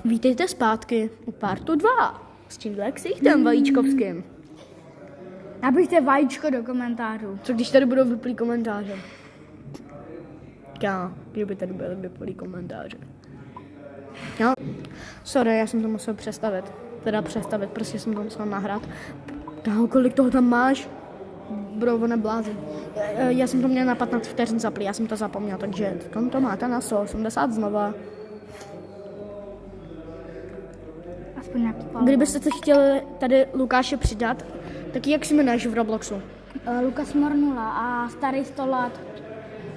Vítejte zpátky u partu 2 s tímhle ksichtem vajíčkovským. Napište vajíčko do komentářů. Co když tady budou vyplý komentáře? Kdyby tady byly vyplý komentáře. Jo, sorry, já jsem to musel přestavit. Prostě jsem to musel nahrát. Kámo, kolik toho tam máš? Bro, on neblázen. Já jsem to měl na 15 vteřin zaplý, já jsem to zapomněl, takže to máte na 180 znova. Aspoň nějaký palmo. Kdybyste se chtěli tady Lukáše přidat, tak jak se jmenuješ v Robloxu? Lukas Mornula a starý 100 let.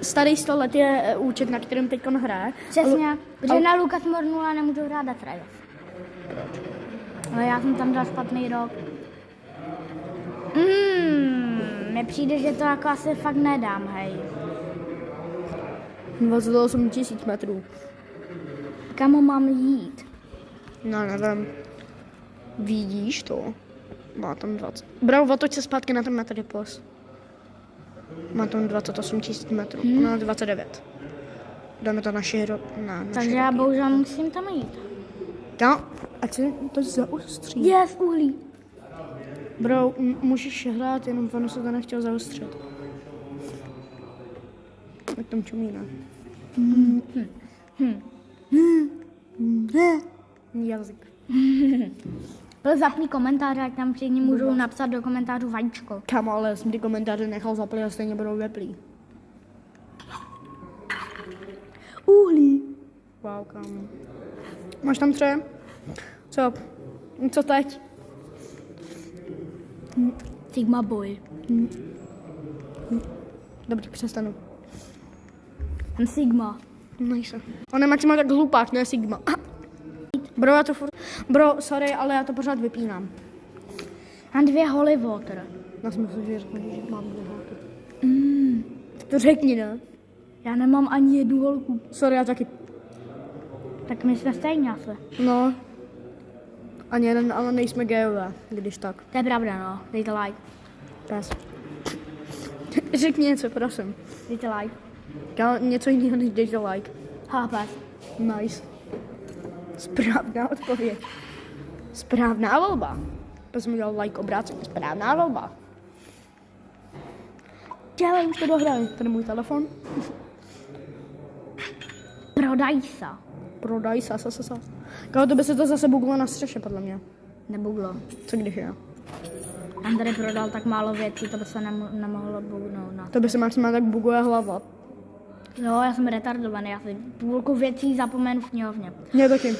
Starý 100 let je účet, na kterém teď hraje. Přesně, protože na Lukas Mornula nemůžu hrát Death Race. Ale já jsem tam dal špatný rok. Mně přijde, že to jako asi fakt nedám, hej. 28 000 metrů. Kam mám jít? No, nevím. Vidíš to? Má tam 20. Bravo, otoč se zpátky na ten metr plus. Má tam 28 000 metrů. No, 29. Dáme to naše Takže já bohužel musím tam jít. No, ať se to zaostří. Yes, uhlí. Bro, můžeš hrát, jenom ono se to nechtěl zaostřit. Jak tam čumí, ne? Jazyk. Zapni komentáře, ať tam všichni můžou napsat do komentářů vajíčko. Kámo, ale já jsem ty komentáře nechal zaplý a stejně budou veplý. Uhlí. Wow, kámo. Máš tam tře? Co? Co teď? Sigma boy. Dobře, přestanu. Jsem Sigma. Nejse. On je maximálně tak hlupák, ne Sigma. Bro, já to furt... Bro, sorry, ale já to pořád vypínám. Mám 2 holy water. Já si myslím, že řekneš, že mám 2 holky. To řekni, ne? Já nemám ani 1 holku. Sorry, já taky. Tak my jsme stejně asi. No. Ani jeden, ale nejsme gejové, když tak. To je pravda, no. Dejte like. Pes. Řekni něco, prosím. Dejte like. Něco jiného, než dejte like. Chápeš. Nice. Správná odpověď. Správná volba. To jsem udělal like obráceně. Správná volba. Dělej, už to dohraju. Tady můj telefon. Prodaj se. Prodaj sa. Kámo, to by se to zase buglo na střeše, podle mě. Nebuglo. Co když je? Tam tady prodal tak málo věcí, to by se nemohlo bugnout. No. To by se maximálně tak buguje hlava. Jo, já jsem retardovaný, já si půlku věcí zapomenu v knihovně. Mě taky.